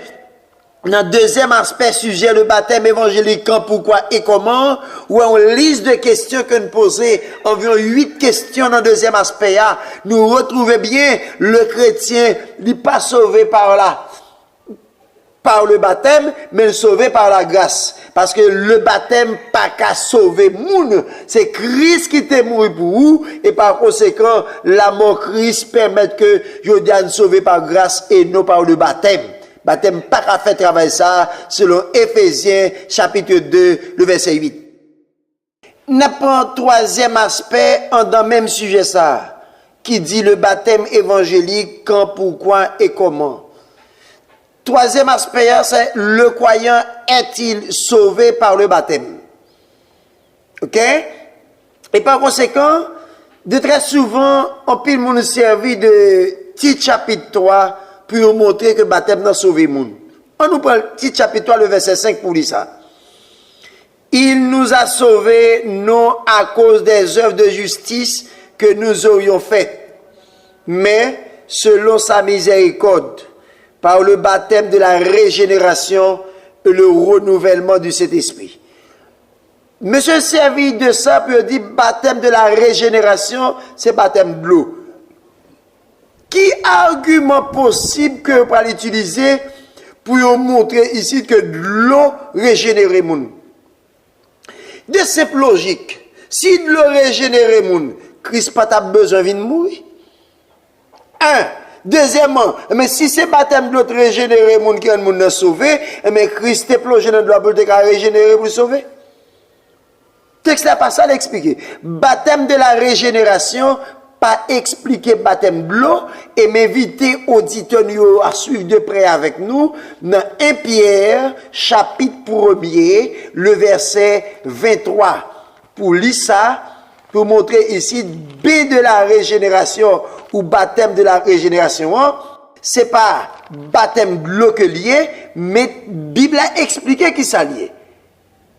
Dans le deuxième aspect, sujet, le baptême évangélique, quand, pourquoi et comment, ou en liste de questions que nous posons, environ 8 questions dans le deuxième aspect, nous retrouvons bien le chrétien, il n'est pas sauvé par le baptême, mais sauvé par la grâce. Parce que le baptême pas qu'à sauver moun, c'est Christ qui t'est mort pour vous, et par conséquent, la mort Christ permet que je sois sauvé par grâce et non par le baptême. Baptême pas qu'à faire travail ça, selon Éphésiens chapitre 2, le verset 8. N'a pas un troisième aspect dans le même sujet ça, qui dit le baptême évangélique, quand, pourquoi et comment. Troisième aspect, c'est le croyant est-il sauvé par le baptême? Ok? Et par conséquent, de très souvent, on peut nous servir de petit chapitre 3 pour montrer que le baptême n'a sauvé le monde. On nous prend le petit chapitre 3, le verset 5 pour dire ça. Il nous a sauvés non à cause des œuvres de justice que nous aurions faites, mais selon sa miséricorde, par le baptême de la régénération et le renouvellement du Saint-Esprit. Monsieur servi de ça pour dire baptême de la régénération, c'est baptême de l'eau. Qui argument possible que vous pouvez utiliser pour montrer ici que de l'eau régénère le monde? De simple logique. Si de l'eau régénère le monde, Christ n'a pas besoin de mourir. Un. Deuxièmement, mais si c'est baptême de l'eau régénérer le monde qui est le monde sauvé, mais Christ est plongé dans l'eau pour régénérer pour le sauver. Le texte n'a pas ça l'expliquer. Baptême de la régénération, pas expliquer baptême de l'eau, et m'inviter auditeurs à suivre de près avec nous dans 1 Pierre, chapitre 1er, le verset 23. Pour lire ça, pour montrer ici, B de la régénération, ou baptême de la régénération, c'est pas baptême de l'eau que lié, mais Bible a expliqué qui ça lié.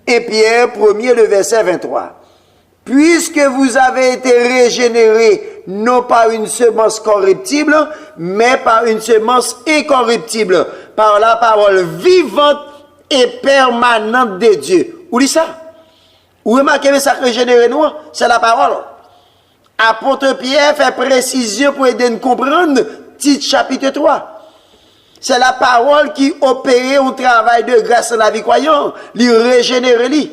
Et Pierre 1er, le verset 23. Puisque vous avez été régénérés, non par une semence corruptible, mais par une semence incorruptible, par la parole vivante et permanente de Dieu. Où dit ça? Vous remarquez ça que régénérer nous, c'est la parole. Apôtre Pierre fait précision pour aider à nous comprendre, titre chapitre 3. C'est la parole qui opère un travail de grâce dans la vie croyante, lui régénérer lui.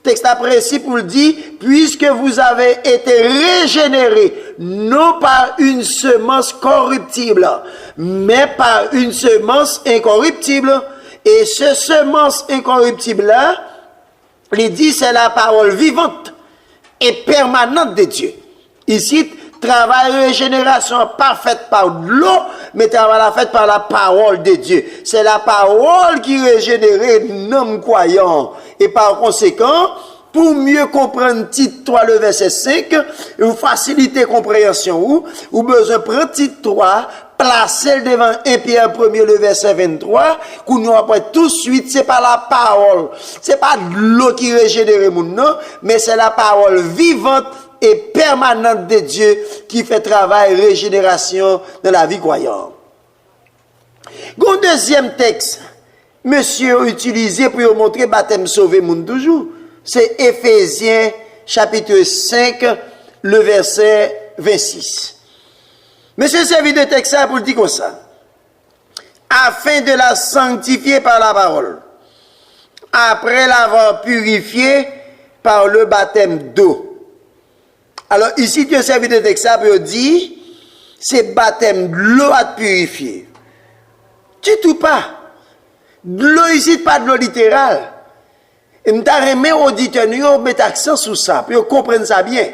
Texte précis pour le dire, puisque vous avez été régénérés, non par une semence corruptible, mais par une semence incorruptible. Et ce semence incorruptible-là, il dit, c'est la parole vivante et permanente de Dieu. Ici, travail de régénération pas fait par l'eau, mais travail fait par la parole de Dieu. C'est la parole qui régénère l'homme croyant. Et par conséquent, pour mieux comprendre titre 3, le verset 5, ou faciliter compréhension, ou besoin de prendre titre 3, placer devant 1 Pierre 1er, le verset 23, qu'on nous apprend tout de suite, c'est pas la parole, c'est pas l'eau qui régénère mon non, mais c'est la parole vivante et permanente de Dieu qui fait travail régénération dans la vie croyante. Un deuxième texte, monsieur a utilisé pour montrer baptême sauvé monde toujours, c'est Éphésiens chapitre 5, le verset 26. Monsieur servi de texte pour dire comme ça. Afin de la sanctifier par la parole, après l'avoir purifiée par le baptême d'eau. Alors ici, tu as servi de texte pour dire, c'est baptême de l'eau à te purifier. Tu tout pas. De l'eau ici, pas de l'eau littérale. Et m'ta remet auditeur nous mettre accent sur ça, pour comprendre ça bien.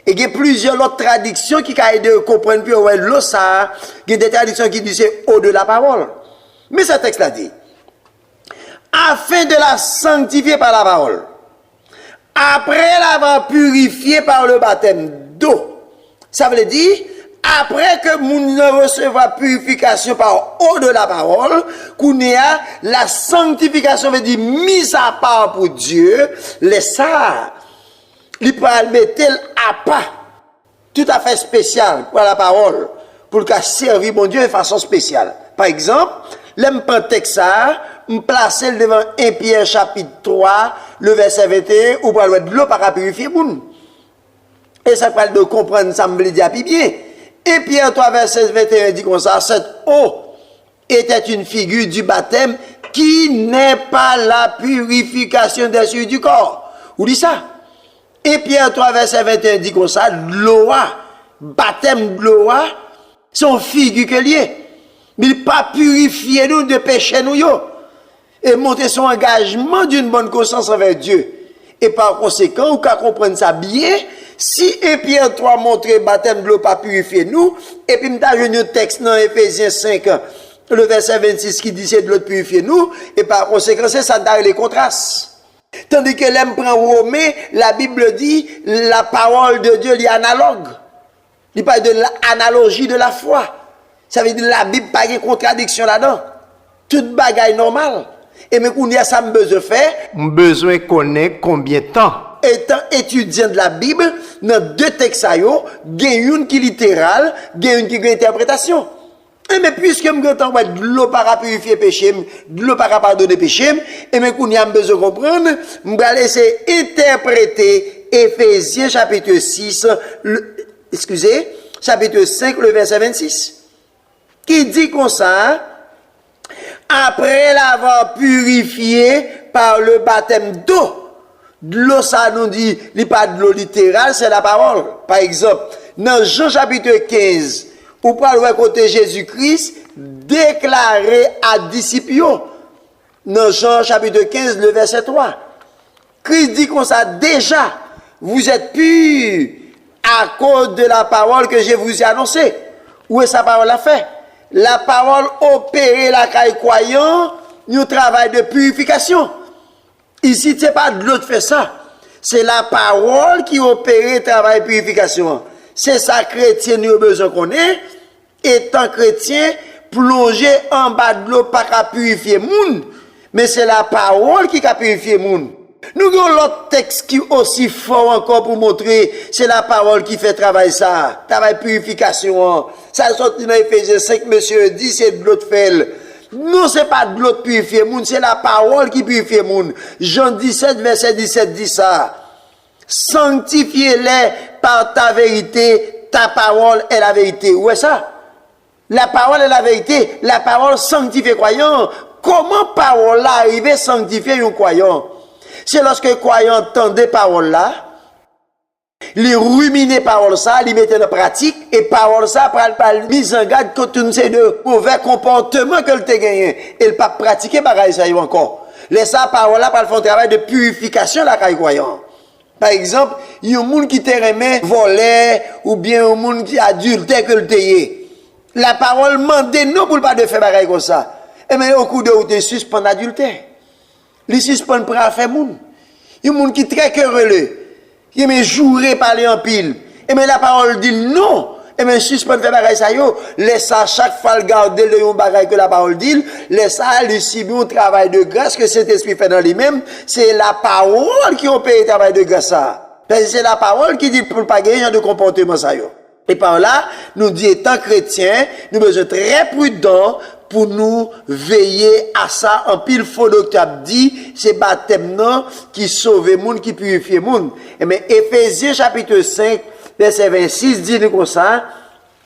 Et il y a plusieurs autres traductions qui aident à comprendre puis ouais l'eau ça, il y a des traductions qui disent au de la parole. Mais ce texte là dit afin de la sanctifier par la parole, après l'avoir purifié par le baptême d'eau. Ça veut dire après que nous recevons purification par eau de la parole, qu'on a la sanctification veut dire mise à part pour Dieu, laisse ça, il peut mettre à pas, tout à fait spécial pour la parole, pour le cas servir mon Dieu de façon spéciale. Par exemple, l'aime prend texte ça, me placer devant 1 Pierre chapitre 3, le verset 21, où pour de l'eau para purifier moun. Et ça parle de comprendre ça me dire bien. Et Pierre 3, verset 21 dit comme ça, cette eau était une figure du baptême qui n'est pas la purification des souillures du corps. Vous dit ça? Et Pierre 3, verset 21 dit comme ça, l'eau, baptême de l'eau, son figure que lié. Mais il pas purifier nous de péché nous yo. Et montrer son engagement d'une bonne conscience envers Dieu. Et par conséquent, vous pouvez comprendre ça bien. Si Pierre 3 montre baptême de l'eau pas purifier nous, et puis nous avons un texte dans Éphésiens 5, le verset 26 qui dit c'est de l'eau purifier nous, et par conséquent, c'est ça dans les contrastes. Tandis que l'homme prend Romain, la Bible dit la parole de Dieu est analogue. Il parle de l'analogie de la foi. Ça veut dire la Bible pas de contradiction là-dedans. Toute bagaille normale. Et mais qu'on y a ça besoin de faire, besoin connaître combien de temps. Étant étudiant de la Bible, dans deux textes il y a une qui est littérale, il y a une qui est interprétation. Et mais puisque je vais de l'eau para purifier péché, de l'eau para pardonner péché, et mais qu'on y a besoin de comprendre, je vais laisser interpréter Éphésiens chapitre 6, chapitre 5, le verset 26. Qui dit comme ça, après l'avoir purifié par le baptême d'eau. De l'eau, ça nous dit, il n'y a pas de l'eau littérale, c'est la parole. Par exemple, dans Jean chapitre 15, où parle côté Jésus-Christ, déclaré à disciples. Dans Jean chapitre 15, le verset 3. Christ dit comme ça, déjà, vous êtes purs à cause de la parole que je vous ai annoncée. Où est sa parole à fait? La parole opérée la caille croyant, nous travail de purification. Ici, ce n'est pas de l'eau qui fait ça. C'est la parole qui opère le travail de purification. C'est ça, chrétien, nous avons besoin qu'on ait. Étant chrétien, plonger en bas de l'eau, pas qu'à purifier moun. Mais c'est la parole qui a purifié moun. Nous avons l'autre texte qui est aussi fort encore pour montrer, c'est la parole qui fait travail ça. Travail de purification. Ça sort dans Éphésiens 5, monsieur dit, c'est de l'eau de fel. Non, c'est pas de l'eau purifier moun, c'est la parole qui purifie moun. Jean 17, verset 17 dit ça. Sanctifiez-les par ta vérité, ta parole est la vérité. Où est ça? La parole est la vérité, la parole sanctifie croyant. Comment parole là arrive à sanctifier un croyant? C'est lorsque le croyant entendait parole là, il ruminait parole ça, il mettait en pratique, et parole ça, par mise en garde contre une série de mauvais comportements que le gagné. Et il pas pratiquer bagaille ça encore. Laisse ça parole là, par faire un travail de purification la caille croyant. Par exemple, il y a un monde qui te remet voler, ou bien un monde qui adultère que le tayé. La parole mande non pour pas de faire bagaille comme ça. Et mais au coup de où tu suspends adultère. Les suspend pour faire moun. Il y a un monde qui très querelleux. Il me jouerait parler en pile. Et mais la parole dit non. Et mais suspend faire bagaille ça yo, laisse ça chaque fois le garder le bagaille que la parole dit, laisse ça lui subir un travail de grâce que cet esprit fait dans lui-même, c'est la parole qui opère le travail de grâce ça. C'est la parole qui dit pour pas gagner de comportement ça yo. Et par là, nous dit étant chrétiens, nous sommes besoin très prudents pour nous veiller à ça. En pile faux docteur dit, c'est baptême non qui sauve le monde, qui purifie le monde. Et mais Éphésiens chapitre 5, verset 26 dit comme ça,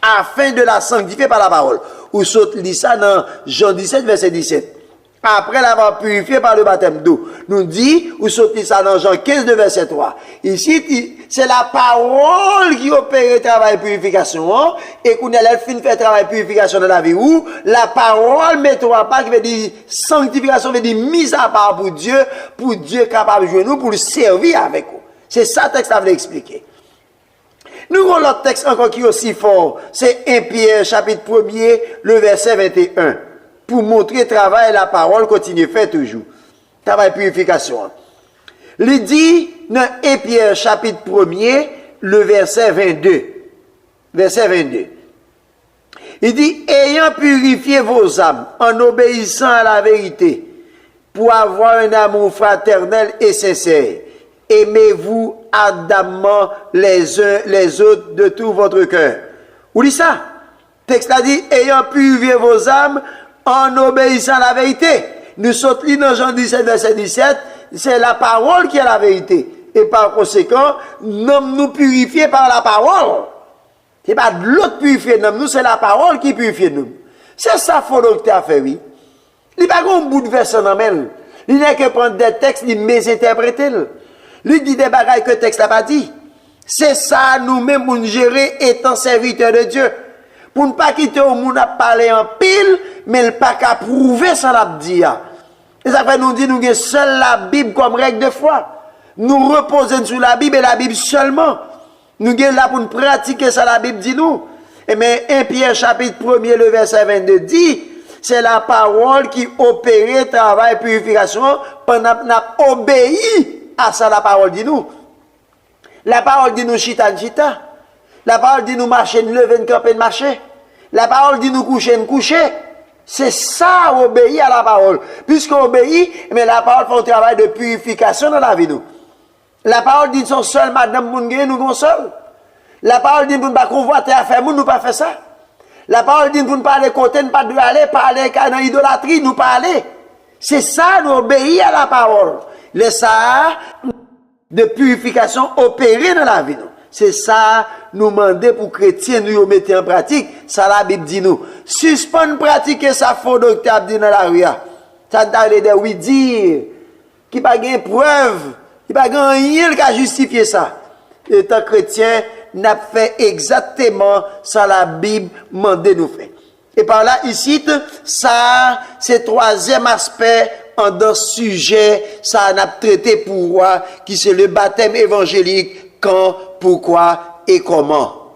afin de la sanctifier par la parole. Ou saute lit ça dans Jean 17, verset 17. Après l'avoir purifié par le baptême d'eau. Nous dit, ou saute lit ça dans Jean 15, verset 3. Ici, c'est la parole qui opère le travail de purification. Hein? Et qu'on a fin fait travail de purification dans la vie. Où la parole met à part qui veut dire sanctification, veut dire mise à part pour Dieu capable de jouer nous, pour le servir avec nous. C'est ça le texte que je voulais expliquer. Nous avons l'autre texte encore qui est aussi fort. C'est 1 Pierre, chapitre 1er, le verset 21. Pour montrer le travail, la parole continue à faire toujours. Travail de purification. Il dit dans 1 Pierre, chapitre 1er, le verset 22. Verset 22. Il dit, ayant purifié vos âmes en obéissant à la vérité, pour avoir un amour fraternel et sincère, aimez-vous ardemment les uns les autres de tout votre cœur. Où dit ça? Texte a dit, ayant purifié vos âmes en obéissant à la vérité. Nous sommes dans Jean 17, verset 17, c'est la parole qui est la vérité. Et par conséquent, nous purifiés par la parole. C'est pas de l'autre purifié, nous, c'est la parole qui purifie nous. C'est ça qu'il faut donc faire, oui. Il n'y a pas un bout de verset dans le il n'y a que prendre des textes, il mésinterpréter. Il dit des bagailles que le texte n'a pas dit. C'est ça, nous-mêmes, pour nous gérer étant serviteurs de Dieu. Pour ne pas quitter au monde à parler en pile, mais ne pas qu'à prouver ça l'a dit. Et ça fait nous dire, nous avons seule la Bible comme règle de foi. Nous reposons sur la Bible et la Bible seulement. Nous sommes là pour nous pratiquer ça, la Bible dit nous. Et mais 1 Pierre chapitre 1er, le verset 22 dit, c'est la parole qui opère le travail de purification pendant que nous avons obéi à ça, la parole dit nous. La parole dit nous chita, chita. La parole dit nous marcher, nous lever, nous camper, marcher. La parole dit nous coucher, nous coucher. C'est ça, obéir à la parole. Puisqu'on obéit, mais la parole fait un travail de purification dans la vie nous. La parole dit son seul, madame, nous console. La parole dit nous ne pas convoiter à faire, nous pas faire ça. La parole dit nous ne pas aller côté, nous pas aller dans l'idolâtrie, nous pas aller. C'est ça, nous obéir à la parole. Le ça de purification opérée dans la vie nous. C'est ça, nous demander pour chrétiens, nous mettre en pratique. Ça, la Bible dit nous. Suspendre pratiquer ça, faux docteur dit dans la rue. Ça t'a de oui dire. Qui pas de preuve. Qui pas rien qui a justifié ça. Étant chrétien, n'a fait exactement ça, la Bible demande nous faire. Et par là, ici, ça, c'est troisième aspect en dans sujet, ça n'a traité pour moi, qui c'est le baptême évangélique, quand, pourquoi et comment.